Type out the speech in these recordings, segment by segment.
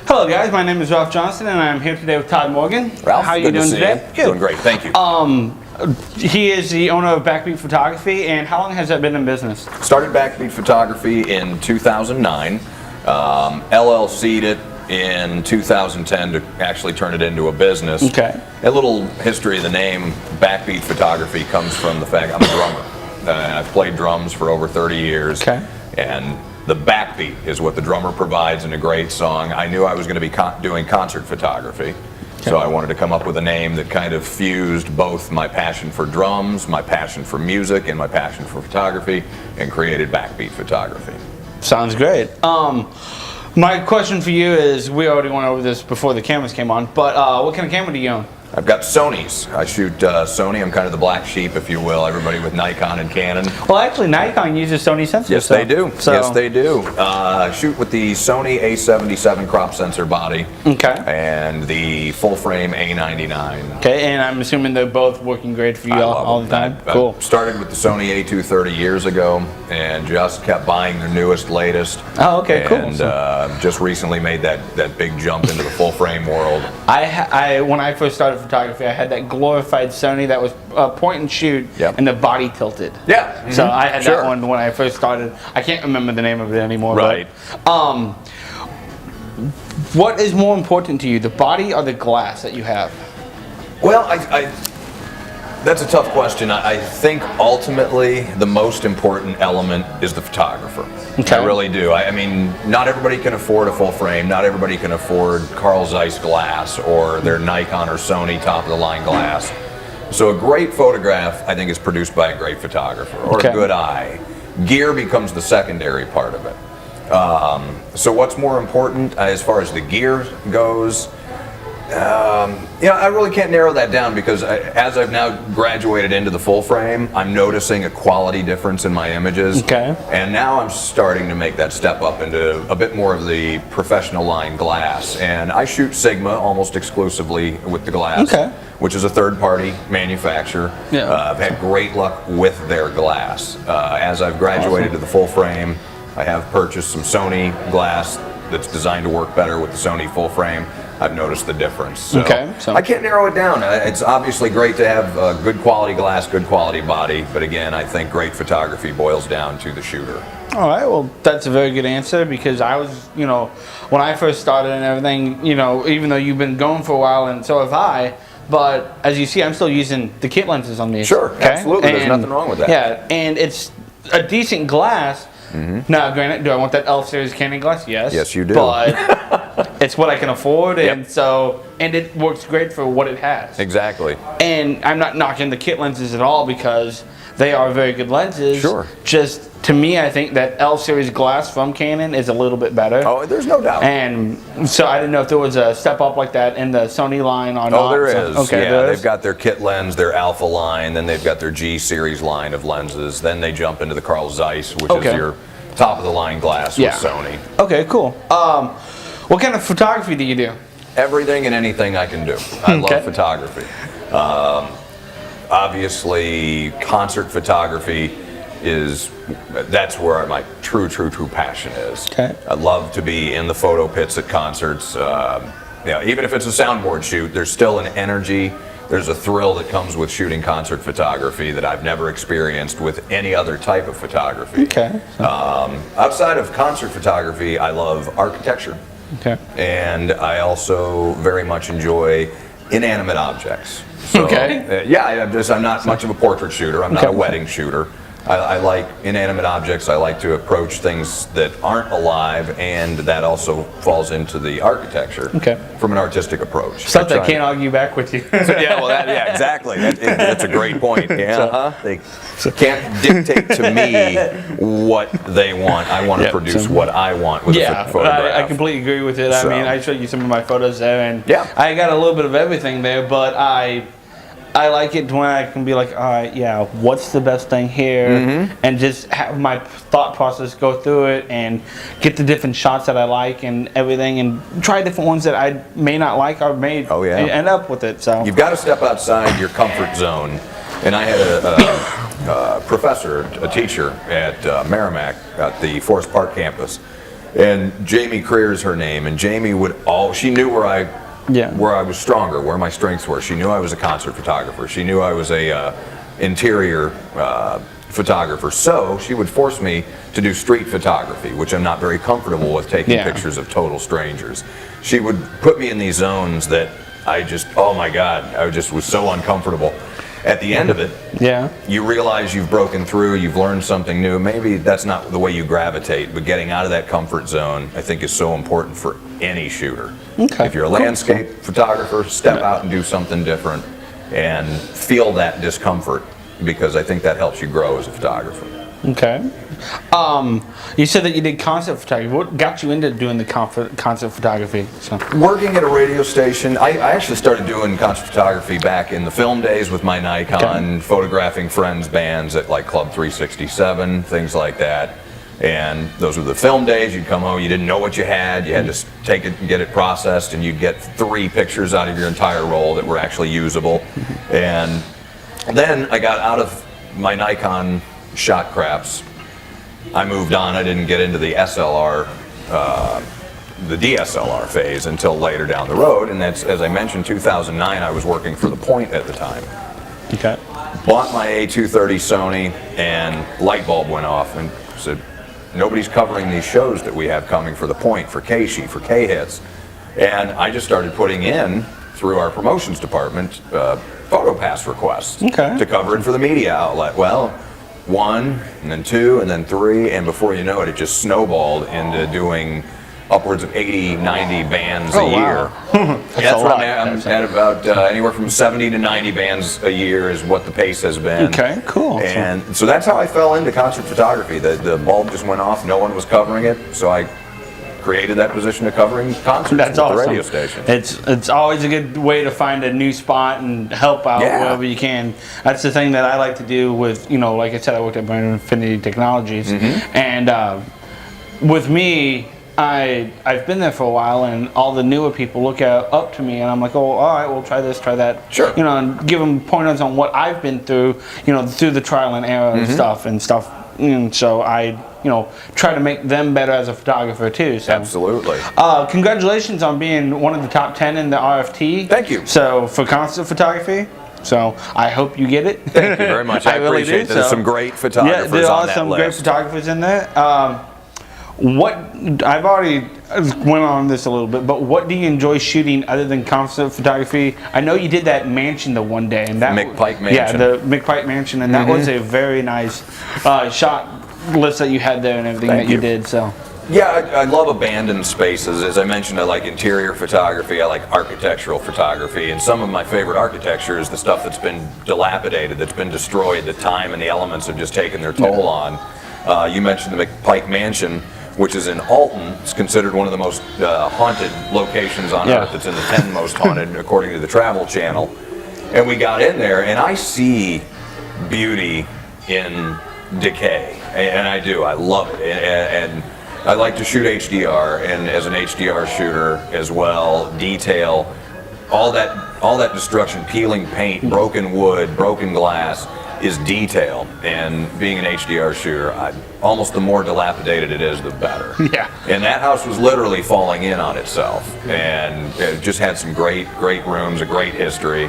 Hello guys, my name is Ralph Johnson and I'm here today with Todd Morgan. Ralph, how are you good to doing see today? you. Good. Doing great, thank you. He is the owner of Backbeat Photography, and how long has that been in business? Started Backbeat Photography in 2009, LLC'd it in 2010 to actually turn it into a business. Okay. A little history of the name Backbeat Photography comes from the fact I'm a drummer. I've played drums for over 30 years. Okay. And the backbeat is what the drummer provides in a great song. I knew I was going to be doing concert photography, so I wanted to come up with a name that kind of fused both my passion for drums, my passion for music, and my passion for photography, and created Backbeat Photography. Sounds great. My question for you is, we already went over this before the cameras came on, but what kind of camera do you own? I've got Sonys. I shoot Sony. I'm kind of the black sheep, if you will. Everybody with Nikon and Canon. Well, actually, Nikon uses Sony sensors. Yes, they do. Yes, they do. Shoot with the Sony A77 crop sensor body. Okay. And the full frame A99. Okay, and I'm assuming they're both working great for you all the time. Cool. I started with the Sony A230 years ago, and just kept buying their newest, latest. Oh, okay, cool. And just recently made that big jump into the full frame world. When I first started photography, I had that glorified Sony that was point and shoot, Yep. and the body tilted. Yeah. Mm-hmm. So I had Sure. that one when I first started. I can't remember the name of it anymore. Right. But, what is more important to you, the body or the glass that you have? Well, that's a tough question. I think ultimately the most important element is the photographer. Okay. I really do. I mean, not everybody can afford a full frame. Not everybody can afford Carl Zeiss glass or their Nikon or Sony top of the line glass. So a great photograph, I think, is produced by a great photographer or Okay. a good eye. Gear becomes the secondary part of it. So what's more important as far as the gear goes? I really can't narrow that down because as I've now graduated into the full frame, I'm noticing a quality difference in my images. Okay. And now I'm starting to make that step up into a bit more of the professional line glass. And I shoot Sigma almost exclusively with the glass, Okay. which is a third-party manufacturer. Yeah. I've had great luck with their glass. As I've graduated to the full frame, I have purchased some Sony glass that's designed to work better with the Sony full frame. I've noticed the difference. So Okay, so- I can't narrow it down. It's obviously great to have good quality glass, good quality body, but again, I think great photography boils down to the shooter. All right, well, that's a very good answer because I was, when I first started and everything, even though you've been going for a while and so have I, but as you see, I'm still using the kit lenses on these. Sure, okay? absolutely. There's nothing wrong with that. Yeah, and it's a decent glass. Now, granted, do I want that L series Canon glass? Yes. Yes, you do. But it's what I can afford, and Yep. and it works great for what it has. Exactly. And I'm not knocking the kit lenses at all because they are very good lenses. Sure. Just to me, I think that L series glass from Canon is a little bit better. Oh, there's no doubt. And so I didn't know if there was a step up like that in the Sony line or not. Oh, there is. Okay, yeah, there is. they've got their kit lens, their Alpha line, then they've got their G series line of lenses. Then they jump into the Carl Zeiss, which Okay. is your top of the line glass Yeah. with Sony. Okay, cool. What kind of photography do you do? Everything and anything I can do. I Okay. love photography. Obviously, concert photography that's where my true passion is. Okay. I love to be in the photo pits at concerts. Even if it's a soundboard shoot, there's still an energy. There's a thrill that comes with shooting concert photography that I've never experienced with any other type of photography. Okay. Outside of concert photography, I love architecture. Okay. And I also very much enjoy inanimate objects. So, Okay. I'm not much of a portrait shooter. I'm not Okay. a wedding shooter. I like inanimate objects. I like to approach things that aren't alive, and that also falls into the architecture from an artistic approach. Something I can't argue back with you. Exactly. That's a great point. Yeah, they can't dictate to me what they want. I want to produce what I want with a photograph. I completely agree with it. So- I mean, I showed you some of my photos there, and Yeah. I got a little bit of everything there, but I like it when I can be like, all right, what's the best thing here? And just have my thought process go through it and get the different shots that I like and everything and try different ones that I may not like or may end up with it. So You've got to step outside your comfort zone. And I had a professor, a teacher at Merrimack at the Forest Park campus. And Jamie Creer's her name, and Jamie she knew where I was stronger, where my strengths were. She knew I was a concert photographer. She knew I was a interior photographer. So she would force me to do street photography, which I'm not very comfortable with, taking pictures of total strangers. She would put me in these zones that oh my God, I just was so uncomfortable. At the end of it, you realize you've broken through, you've learned something new. Maybe that's not the way you gravitate, but getting out of that comfort zone, I think, is so important for any shooter. Okay. If you're a landscape photographer, step out and do something different and feel that discomfort, because I think that helps you grow as a photographer. Okay. You said that you did concept photography. What got you into doing the concept photography? So. Working at a radio station, I actually started doing concept photography back in the film days with my Nikon, photographing friends' bands at like Club 367, things like that. And those were the film days. You'd come home, you didn't know what you had to take it and get it processed, and you'd get 3 pictures out of your entire roll that were actually usable. And then I got out of my Nikon shot craps. I moved on. I didn't get into the SLR, the DSLR phase until later down the road, and that's, as I mentioned, 2009. I was working for the Point at the time. Okay. Bought my A230 Sony, and light bulb went off, and said, nobody's covering these shows that we have coming for the Point, for K-Sheet, for K-Hits. And I just started putting in, through our promotions department, photo pass requests to cover it for the media outlet. Well, 1, and then 2, and then 3, and before you know it, it just snowballed into doing upwards of 80, 90 bands a year. That's what I'm at about anywhere from 70 to 90 bands a year is what the pace has been. Okay, cool. And so that's how I fell into concert photography. The bulb just went off, no one was covering it, so I created that position of covering concerts at the radio station. It's always a good way to find a new spot and help out wherever you can. That's the thing that I like to do with, like I said, I worked at Brand Infinity Technologies, and with me, I've been there for a while, and all the newer people look up to me, and I'm like, oh, all right, we'll try this, try that. Sure. And give them pointers on what I've been through, through the trial and error and stuff. And so I, try to make them better as a photographer too. So. Absolutely. Congratulations on being one of the top 10 in the RFT. Thank you. So for concert photography. So I hope you get it. Thank you very much. I really appreciate that. There's some great photographers on that list. Yeah, there are some great photographers in there. I've already went on this a little bit, but what do you enjoy shooting other than concert photography? I know you did that mansion the one day, and that McPike Mansion. Yeah, the McPike Mansion, and that was a very nice shot list that you had there and everything you did. So. Yeah, I love abandoned spaces. As I mentioned, I like interior photography, I like architectural photography, and some of my favorite architecture is the stuff that's been dilapidated, that's been destroyed, the time and the elements have just taken their toll on. You mentioned the McPike Mansion, which is in Alton. It's considered one of the most haunted locations on Earth. It's in the 10 most haunted according to the Travel Channel. And we got in there, and I see beauty in decay, and I do. I love it, and I like to shoot HDR, and as an HDR shooter as well, detail, all that destruction, peeling paint, broken wood, broken glass is detail. And being an HDR shooter, almost the more dilapidated it is, the better. Yeah. And that house was literally falling in on itself, and it just had some great rooms, a great history.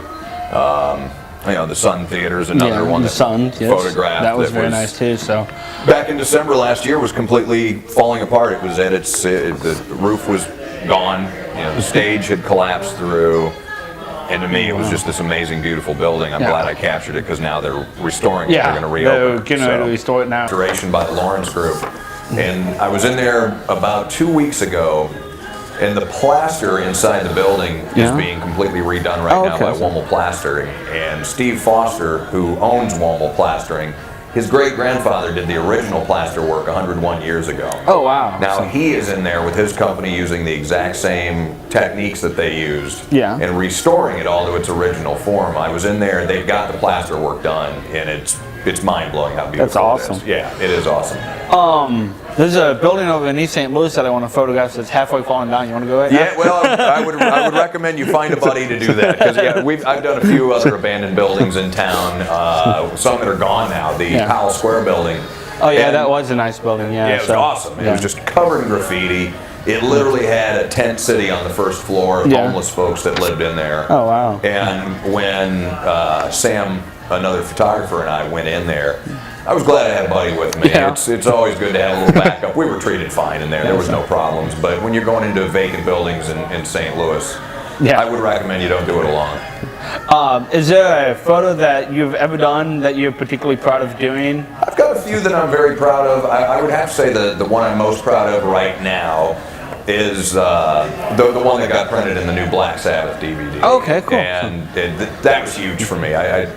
The Sun Theater is another one that photographed. That was very nice too. So back in December last year, was completely falling apart. It was at the roof was gone. The stage had collapsed through. And to me, it was just this amazing, beautiful building. I'm glad I captured it, because now they're restoring it. They're going to reopen it. They're getting ready to restore it now. Restoration by the Lawrence Group. And I was in there about 2 weeks ago, and the plaster inside the building is being completely redone right now by Wommel Plastering. And Steve Foster, who owns Wommel Plastering, his great-grandfather did the original plaster work 101 years ago. Oh, wow. Now, he is in there with his company using the exact same techniques that they used and restoring it all to its original form. I was in there, and they've got the plaster work done, and it's mind-blowing how beautiful That's awesome. it is. Yeah, it is awesome. There's a building over in East St. Louis that I want to photograph that's halfway falling down. You want to go right now? Yeah, well, I would recommend you find a buddy to do that, because I've done a few other abandoned buildings in town, some that are gone now. The Powell Square building Oh yeah, And- that was a nice building. Yeah, Yeah, it was awesome. It was just covered in graffiti. It literally had a tent city on the first floor of homeless folks that lived in there. Oh wow. And when Sam, another photographer, and I went in there, I was glad I had a buddy with me. Yeah. It's always good to have a little backup. We were treated fine in there. There was no problems. But when you're going into vacant buildings in St. Louis, Yeah. I would recommend you don't do it alone. Is there a photo that you've ever done that you're particularly proud of doing? I've got a few that I'm very proud of. I would have to say the one I'm most proud of right now is the one that got printed in the new Black Sabbath DVD. Okay, cool. And that was huge for me. I've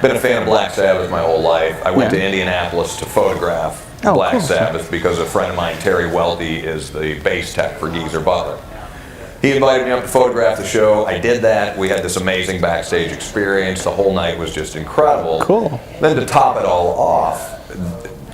been a fan of Black Sabbath my whole life. I went to Indianapolis to photograph Black cool. Sabbath because a friend of mine, Terry Welty, is the bass tech for Geezer Butler. He invited me up to photograph the show. I did that. We had this amazing backstage experience. The whole night was just incredible. Cool. Then to top it all off,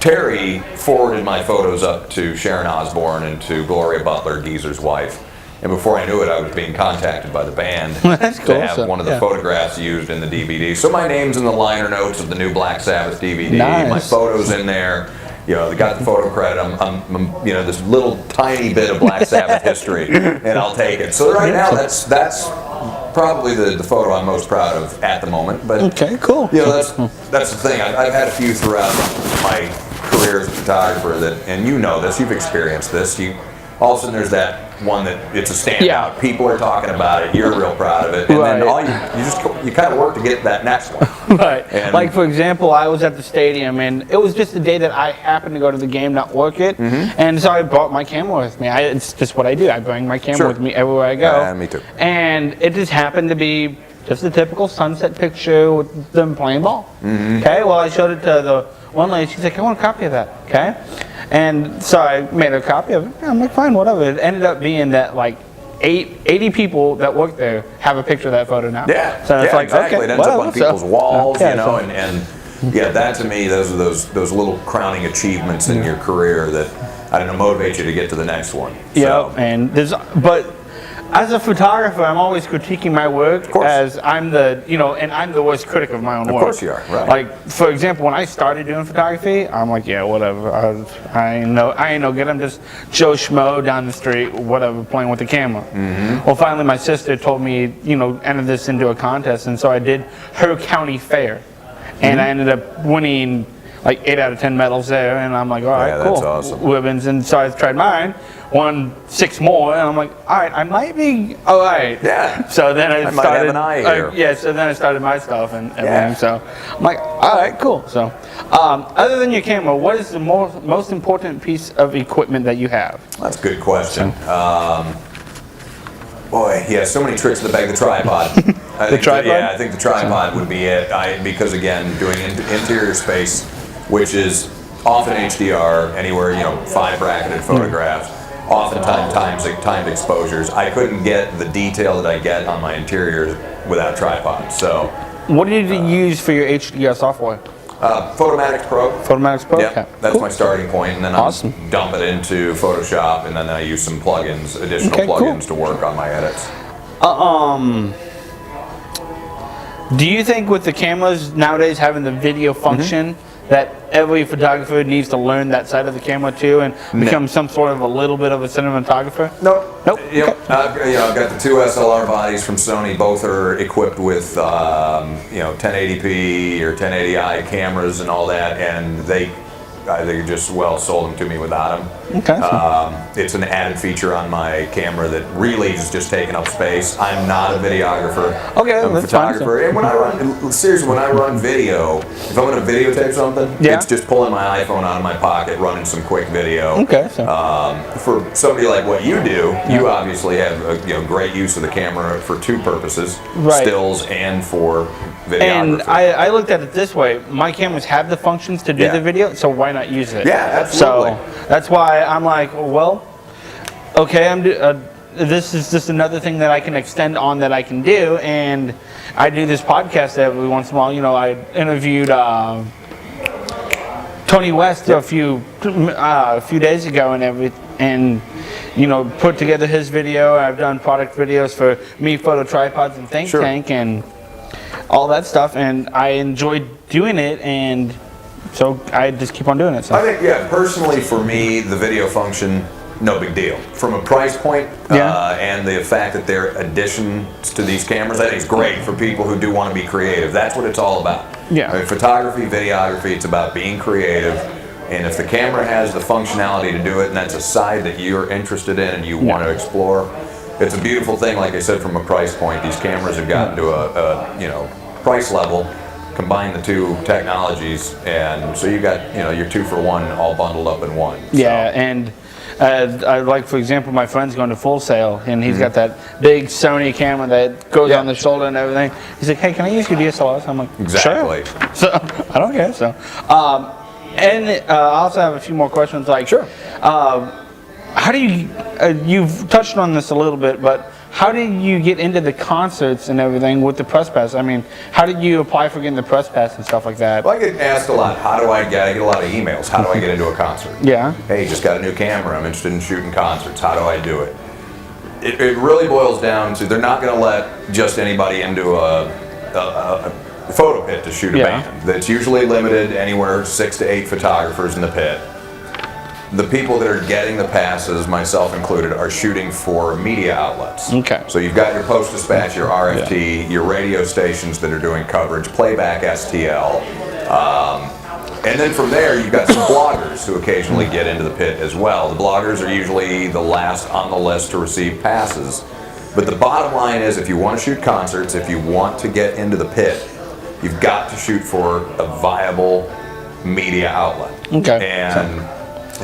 Terry forwarded my photos up to Sharon Osbourne and to Gloria Butler, Geezer's wife. And before I knew it, I was being contacted by the band That's cool. to have one of the photographs used in the DVD. So my name's in the liner notes of the new Black Sabbath DVD. Nice. My photo's in there. You know, they got the photo credit. I'm you know, this little tiny bit of Black Sabbath history, and I'll take it. So right now, that's probably the photo I'm most proud of at the moment. But Okay, cool. you know, that's the thing. I've had a few throughout my career as a photographer that, and you know this, you've experienced this. All of a sudden there's that one that it's a standout. Yeah. People are talking about it. You're real proud of it, and then all you kind of work to get that next one. Right. And like for example, I was at the stadium, and it was just the day that I happened to go to the game, not work it, and so I brought my camera with me. It's just what I do. I bring my camera with me everywhere I go. Yeah, me too. And it just happened to be just a typical sunset picture with them playing ball. Okay. Well, I showed it to the one lady. She's like, "I want a copy of that." Okay. And so I made a copy of it. I'm like, fine, whatever. It ended up being that like 80 people that work there have a picture of that photo now. Yeah, so it's like, exactly. okay, It ends up on people's walls, yeah, you know, and yeah, that to me, those are those little crowning achievements in your career that I don't know motivate you to get to the next one. Yeah, and but as a photographer, I'm always critiquing my work as I'm I'm the worst critic of my own work. Of course you are, right. Like, for example, when I started doing photography, I'm like, yeah, whatever. I ain't no good. I'm just Joe Schmo down the street, whatever, playing with the camera. Well, finally, my sister told me, enter this into a contest, and so I did her county fair. And I ended up winning like 8 out of 10 medals there, and I'm like, all right, cool. That's awesome. Ribbons, and so I tried mine, won 6 more, and I'm like, all right, I might be all right. Yeah. So then I might started. have an eye here. Yeah. So then I started my stuff and everything. Yeah. So I'm like, all right, cool. So, other than your camera, what is the most important piece of equipment that you have? That's a good question. Boy, yeah, so many tricks in the bag. The tripod. The tripod? Yeah, I think the tripod would be it. Because again, doing interior space, which is often HDR, anywhere 5 bracketed photographs, oftentimes timed exposures. I couldn't get the detail that I get on my interiors without a tripod. So, What did you use for your HDR software? Photomatic Pro. Photomatic Pro. Yeah, Okay. that's Cool. my starting point, and then Awesome. I dump it into Photoshop, and then I use some plugins, additional Okay, cool. plugins to work on my edits. Do you think with the cameras nowadays having the video function that every photographer needs to learn that side of the camera too and become some sort of a little bit of a cinematographer? Nope. Okay. I've got the 2 SLR bodies from Sony. Both are equipped with 1080p or 1080i cameras and all that, and they just sold them to me without them. Okay. It's an added feature on my camera that really is just taking up space. I'm not a videographer. Okay, I'm a that's fine, photographer. And when I run video, if I'm going to videotape something, it's just pulling my iPhone out of my pocket, running some quick video. Okay. So. For somebody like what you do, you obviously have great use of the camera for 2 purposes, Right. stills and for videography. And I looked at it this way: my cameras have the functions to do the video, so why not use it? Yeah, absolutely. So that's why I'm like, well, okay, this is just another thing that I can extend on that I can do, and I do this podcast every once in a while. I interviewed Tony West a few days ago and put together his video. I've done product videos for Me Photo Tripods and Think Tank and all that stuff, and I enjoyed doing it, and so I just keep on doing it. So. I think, yeah, personally for me, the video function, no big deal. From a price point and the fact that they're additions to these cameras, I think it's great for people who do want to be creative. That's what it's all about. Yeah. I mean, photography, videography, it's about being creative. And if the camera has the functionality to do it, and that's a side that you're interested in and you want to explore, it's a beautiful thing. Like I said, from a price point, these cameras have gotten to a price level. Combine the two technologies, and so you got your 2 for 1 all bundled up in one. Yeah, and I like, for example, my friend's going to Full Sail, and he's got that big Sony camera that goes on the shoulder and everything. He's like, "Hey, can I use your DSLR?" So I'm like, exactly. Sure. So I don't care. So, and I also have a few more questions. Like, sure. How do you? You've touched on this a little bit, but how did you get into the concerts and everything with the press pass? I mean, how did you apply for getting the press pass and stuff like that? Well, I get asked a lot. How do I get a lot of emails? How do I get into a concert? Yeah. Hey, just got a new camera. I'm interested in shooting concerts. How do I do it? It really boils down to they're not going to let just anybody into a photo pit to shoot a band. That's usually limited anywhere 6 to 8 photographers in the pit. The people that are getting the passes, myself included, are shooting for media outlets. Okay. So you've got your Post-Dispatch, your RFT, your radio stations that are doing coverage, Playback STL. And then from there, you've got some bloggers who occasionally get into the pit as well. The bloggers are usually the last on the list to receive passes. But the bottom line is, if you want to shoot concerts, if you want to get into the pit, you've got to shoot for a viable media outlet. Okay. And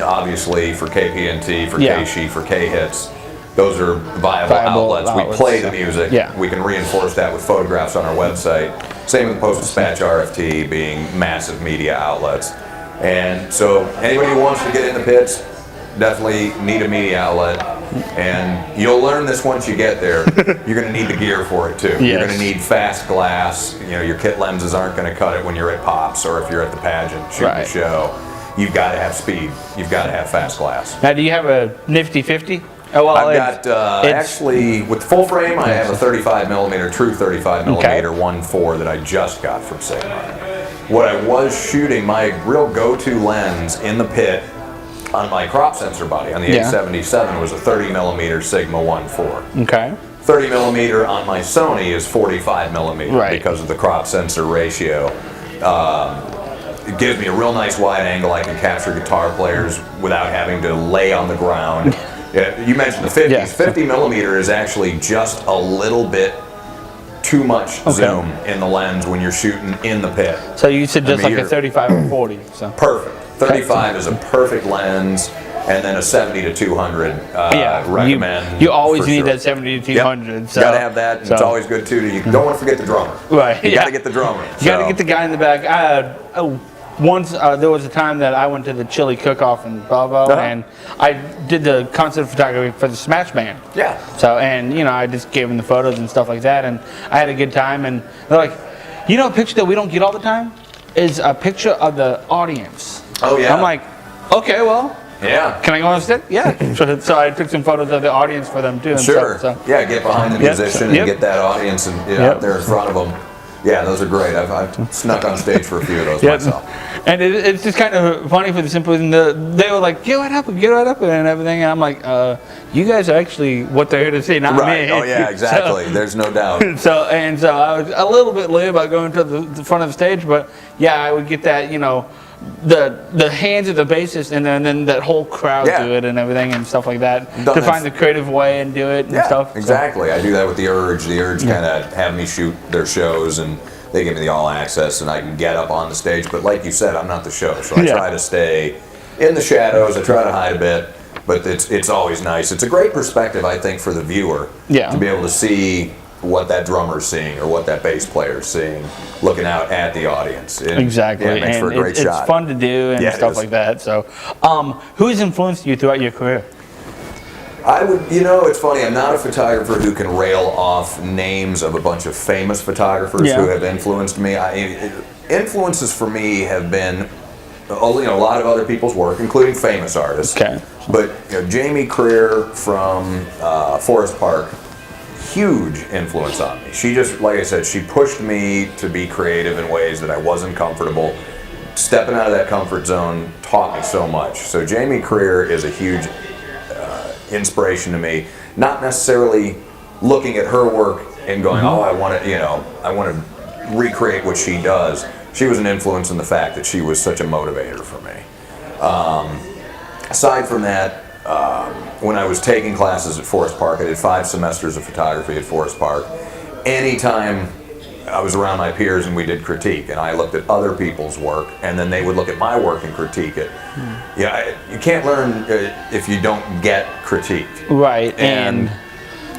obviously for KPNT, for K-She, for K-Hits, those are viable outlets. We play the music. Yeah. We can reinforce that with photographs on our website. Same with Post-Dispatch, RFT being massive media outlets. And so anybody who wants to get in the pits, definitely need a media outlet. And you'll learn this once you get there. You're going to need the gear for it too. Yes. You're going to need fast glass. Your kit lenses aren't going to cut it when you're at Pops or if you're at the pageant shooting a show. You've got to have speed. You've got to have fast glass. Now, do you have a nifty 50? Oh, well, I've got, actually, with full frame, I have a 35 millimeter, true 35 millimeter 1.4 that I just got from Sigma. What I was shooting, my real go-to lens in the pit on my crop sensor body, on the 877, was a 30 millimeter Sigma 1.4. Okay. 30 millimeter on my Sony is 45 millimeter because of the crop sensor ratio. It gives me a real nice wide angle. I can capture guitar players without having to lay on the ground. You mentioned the 50s. 50 millimeter is actually just a little bit too much zoom in the lens when you're shooting in the pit. So you said just like a 35 or 40. So. Perfect. 35 is a perfect lens, and then a 70 to 200 recommend. You always need that 70 to 200. Yep. So, gotta have that, and it's always good too. You don't want to forget the drummer. Right. You gotta get the drummer. You gotta get the guy in the back. Once there was a time that I went to the Chili Cook-Off in Bravo, and I did the concert photography for the Smash Band. Yeah. So, and I just gave them the photos and stuff like that, and I had a good time. And they're like, a picture that we don't get all the time is a picture of the audience. Oh yeah. I'm like, okay, well. Yeah. Can I go on stage? Yeah. So I took some photos of the audience for them too. And sure. Stuff, so. Yeah, get behind the musician and get that audience and out there in front of them. Yeah, those are great. I've snuck on stage for a few of those myself. And it's just kind of funny for the simple reason they were like, get right up and everything. And I'm like, you guys are actually what they're here to see, not me. Oh yeah, exactly. There's no doubt. So I was a little bit leery about going to the front of the stage, but yeah, I would get that, the hands of the bassist and then that whole crowd do it and everything and stuff like that to find the creative way and do it and stuff. Exactly. I do that with the Urge. The Urge kind of have me shoot their shows and they give me the all access and I can get up on the stage. But like you said, I'm not the show, so I try to stay in the shadows. I try to hide a bit, but it's always nice. It's a great perspective, I think, for the viewer to be able to see what that drummer's seeing or what that bass player's seeing, looking out at the audience. Exactly. It makes for a great shot. It's fun to do and stuff like that. So, who has influenced you throughout your career? I would, it's funny, I'm not a photographer who can rail off names of a bunch of famous photographers who have influenced me. Influences for me have been, a lot of other people's work, including famous artists. Okay. But Jamie Creer from Forest Park, huge influence on me. She just, like I said, she pushed me to be creative in ways that I wasn't comfortable. stepping out of that comfort zone taught me so much. So Jamie Creer is a huge inspiration to me. Not necessarily looking at her work and going, oh, I want to recreate what she does. She was an influence in the fact that she was such a motivator for me. Aside from that, when I was taking classes at Forest Park, I did 5 semesters of photography at Forest Park. Anytime I was around my peers and we did critique, and I looked at other people's work, and then they would look at my work and critique it. You can't learn if you don't get critiqued. Right, and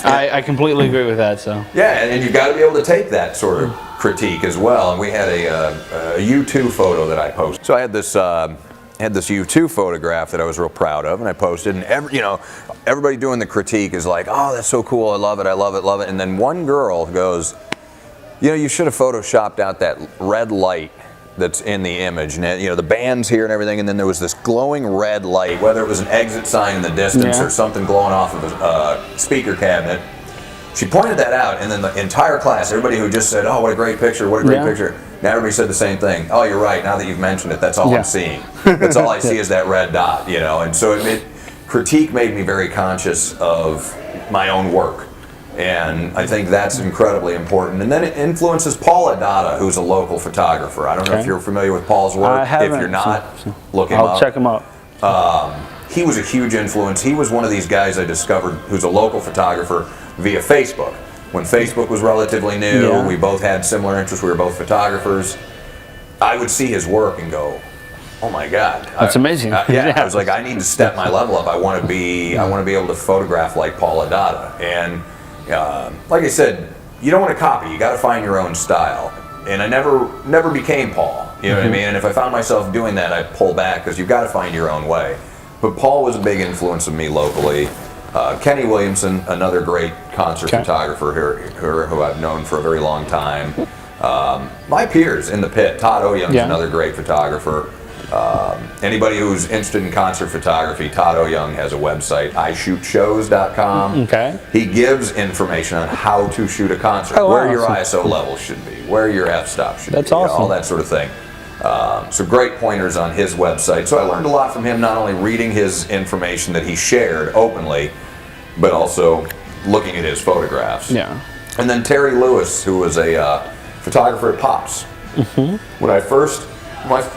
I completely agree with that. So yeah, and you got to be able to take that sort of critique as well. And we had a U2 photo that I posted. So I had this U2 photograph that I was real proud of, and I posted. And everybody doing the critique is like, "Oh, that's so cool! I love it! I love it! Love it!" And then one girl goes, you should have photoshopped out that red light that's in the image. And the band's here and everything, and then there was this glowing red light, whether it was an exit sign in the distance or something glowing off of a speaker cabinet. She pointed that out, and then the entire class, everybody who just said, oh, what a great picture, what a great picture, now everybody said the same thing. Oh, you're right, now that you've mentioned it, that's all I'm seeing. That's all I see is that red dot, And so critique made me very conscious of my own work. And I think that's incredibly important. And then it influences Paul Adata, who's a local photographer. I don't know if you're familiar with Paul's work. I haven't. If you're not, look him I'll up. check him out. He was a huge influence. He was one of these guys I discovered who's a local photographer via Facebook. When Facebook was relatively new, we both had similar interests. We were both photographers. I would see his work and go, oh my God, that's amazing. I was like, I need to step my level up. I want to be able to photograph like Paul Adata. And like I said, you don't want to copy. You got to find your own style. And I never became Paul. You know what I mean? And if I found myself doing that, I'd pull back because you've got to find your own way. But Paul was a big influence on me locally. Kenny Williamson, another great concert photographer here, who I've known for a very long time. My peers in the pit, Todd Oyoung's another great photographer. Anybody who's interested in concert photography, Todd Oyoung has a website, ishootshows.com. Okay. He gives information on how to shoot a concert, where your ISO level should be, where your f-stop should be, awesome. all that sort of thing. So great pointers on his website. So I learned a lot from him, not only reading his information that he shared openly, but also looking at his photographs. Yeah. And then Terry Lewis, who was a photographer at Pops. When I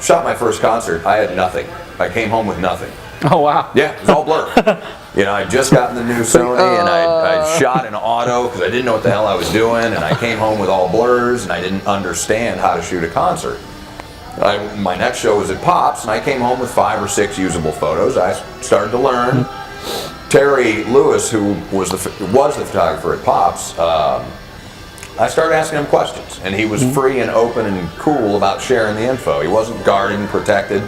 shot my first concert, I had nothing. I came home with nothing. Oh, wow. Yeah, it was all blur. I'd just gotten the new Sony, and I shot in auto because I didn't know what the hell I was doing, and I came home with all blurs, and I didn't understand how to shoot a concert. My next show was at Pops, and I came home with 5 or 6 usable photos. I started to learn. Terry Lewis, who was the photographer at Pops, I started asking him questions, and he was free and open and cool about sharing the info. He wasn't guarded and protected.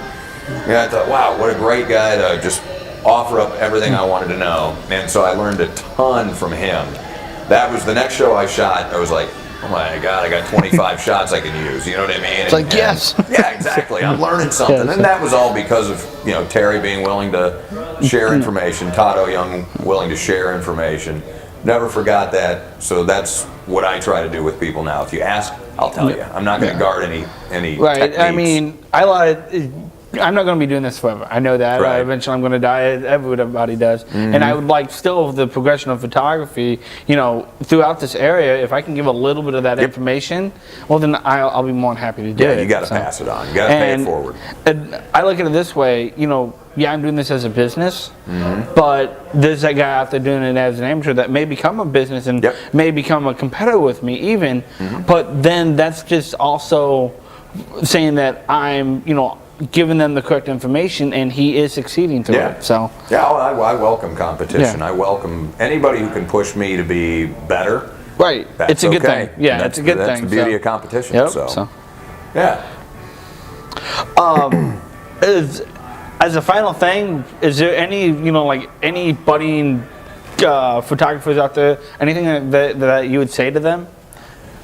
And I thought, wow, what a great guy to just offer up everything I wanted to know. And so I learned a ton from him. That was the next show I shot. I was like, oh my God, I got 25 shots I can use. You know what I mean? It's like, yes. Yeah, exactly. I'm learning something. And that was all because of, Terry being willing to share information, Todd Oyoung willing to share information. Never forgot that. So that's what I try to do with people now. If you ask, I'll tell you. I'm not going to guard any right. techniques. I mean, I'm not going to be doing this forever. I know that. Right. Eventually I'm going to die. Everybody does. And I would like still the progression of photography, throughout this area. If I can give a little bit of that information, well, then I'll be more than happy to do it. Yeah, you got to pass it on. You got to pay it forward. And I look at it this way, I'm doing this as a business, but there's that guy out there doing it as an amateur that may become a business and may become a competitor with me even, but then that's just also saying that I'm, giving them the correct information and he is succeeding through it. So I welcome competition. I welcome anybody who can push me to be better. Right. It's a good thing. Yeah, it's a good thing. That's the beauty of competition. Yep. So. Yeah. As a final thing, is there any, any budding photographers out there, anything that you would say to them?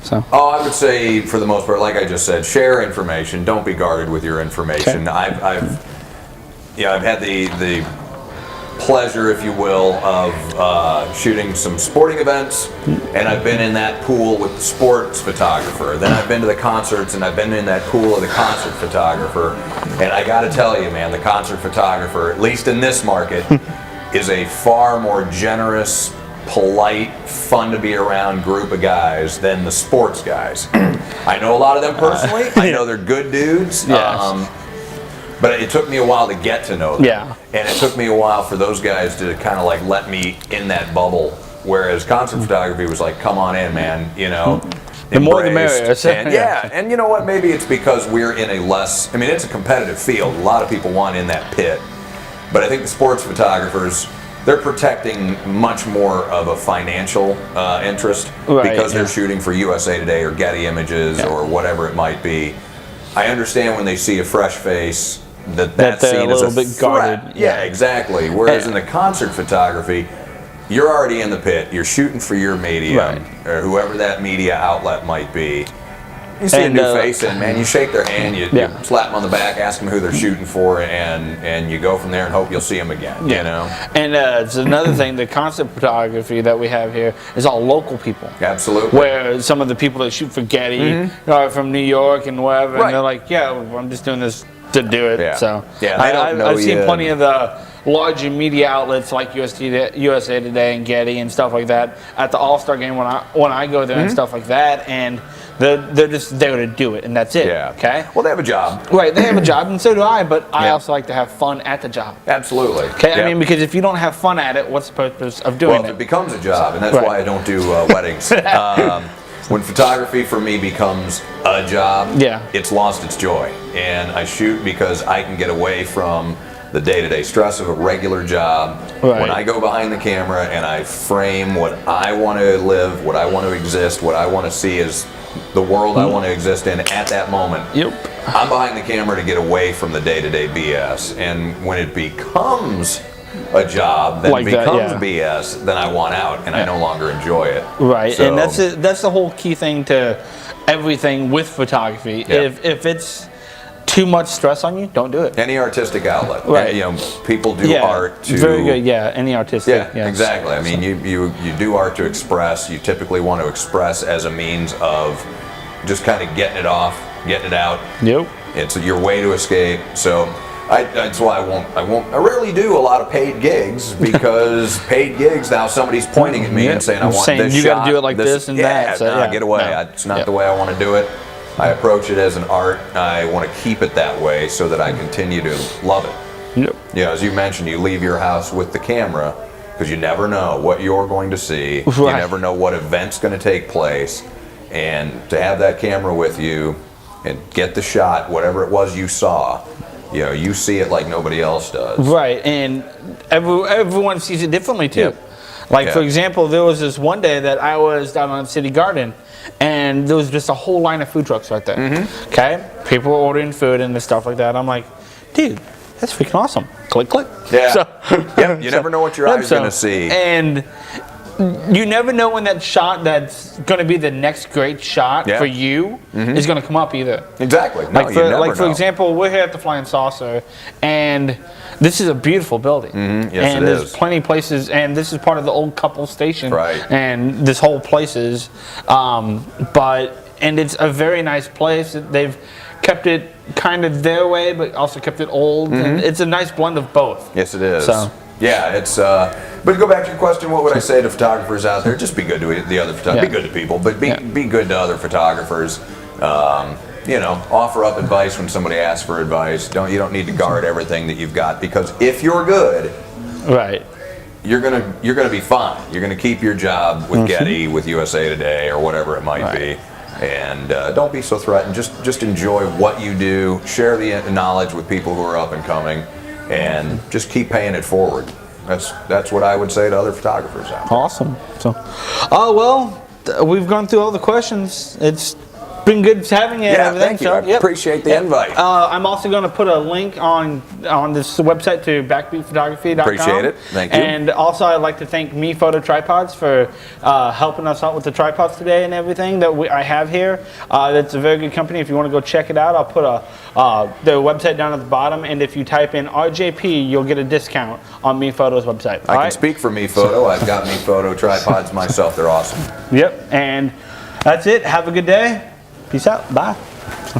So. I would say, for the most part, like I just said, share information. Don't be guarded with your information. I've had the pleasure, if you will, of shooting some sporting events, and I've been in that pool with the sports photographer. Then I've been to the concerts, and I've been in that pool of the concert photographer. And I got to tell you, man, the concert photographer, at least in this market, is a far more generous, polite, fun to be around group of guys than the sports guys. I know a lot of them personally. I know they're good dudes. Yes. But it took me a while to get to know them. Yeah. And it took me a while for those guys to kind of like let me in that bubble. Whereas concert photography was like, come on in, man, you know. The more the merrier. And yeah, and you know what? Maybe it's because we're in a less, I mean, it's a competitive field. A lot of people want in that pit. But I think the sports photographers, they're protecting much more of a financial interest because they're shooting for USA Today or Getty Images or whatever it might be. I understand when they see a fresh face that scene is a bit guarded. Yeah, exactly. Whereas in the concert photography, you're already in the pit. You're shooting for your medium or whoever that media outlet might be. You see a new face and man, you shake their hand, you slap them on the back, ask them who they're shooting for, and you go from there and hope you'll see them again. You know. And it's another thing. The concert photography that we have here is all local people. Absolutely. Where some of the people that shoot for Getty are from New York and wherever, and they're like, "Yeah, I'm just doing this to do it." Yeah. So I've seen plenty of the larger media outlets like USA Today and Getty and stuff like that at the All-Star game when I go there and stuff like that, and they're just there to do it, and that's it. Yeah. Okay. Well, they have a job. Right. They have a job, and so do I. But I also like to have fun at the job. Absolutely. Okay. I mean, because if you don't have fun at it, what's the purpose of doing it? Well, it becomes a job, and that's why I don't do weddings. When photography for me becomes a job, it's lost its joy. And I shoot because I can get away from the day-to-day stress of a regular job. When I go behind the camera and I frame what I want to live, what I want to exist, what I want to see as the world I want to exist in at that moment. I'm behind the camera to get away from the day-to-day BS. And when it becomes a job that becomes BS, then I want out and I no longer enjoy it. Right, so, and that's the whole key thing to everything with photography. If it's too much stress on you, don't do it. Any artistic outlet. Right. You know, people do art to... Very good, any artistic. Yeah, exactly. I mean, you do art to express. You typically want to express as a means of just kind of getting it off, getting it out. It's your way to escape. So that's why I rarely do a lot of paid gigs because paid gigs now somebody's pointing at me and saying, I want this you shot. got to do it like this and that. So, get away. It's not the way I want to do it. I approach it as an art. I want to keep it that way so that I continue to love it. You know, as you mentioned, you leave your house with the camera because you never know what you're going to see. You never know what event's going to take place. And to have that camera with you and get the shot, whatever it was you saw, you know, you see it like nobody else does. Right, and everyone sees it differently too. Like, for example, there was this one day that I was down on City Garden, and there was just a whole line of food trucks right there. Okay? People were ordering food and stuff like that. I'm like, dude, that's freaking awesome. Click, click. You never know what your eye's going to see. And you never know when that shot that's going to be the next great shot for you is going to come up either. Exactly. No, like, for example, we're here at the Flying Saucer, and this is a beautiful building. Yes, and there's plenty of places, and this is part of the old couple station. And this whole place is, and it's a very nice place. They've kept it kind of their way, but also kept it old. And it's a nice blend of both. Yes, it is. So. Yeah, it's. But to go back to your question, what would I say to photographers out there? Just be good to the other photographers. Be good to people, but be good to other photographers. You know, offer up advice when somebody asks for advice. You don't need to guard everything that you've got because if you're good, you're gonna be fine. You're gonna keep your job with Getty, with USA Today, or whatever it might be. And don't be so threatened. Just enjoy what you do. Share the knowledge with people who are up and coming. And just keep paying it forward. That's what I would say to other photographers out there. Awesome. So, we've gone through all the questions. It's been good having you and Yeah, everything. thank you. So, I appreciate the invite. I'm also going to put a link on this website to backbeatphotography.com. Appreciate it. Thank you. And also, I'd like to thank Me Photo Tripods for helping us out with the tripods today and everything that I have here. That's a very good company. If you want to go check it out, I'll put their website down at the bottom. And if you type in RJP, you'll get a discount on Me Photo's website. I can speak for Me Photo. I've got Me Photo tripods myself. They're awesome. Yep. And that's it. Have a good day. Peace out. Bye.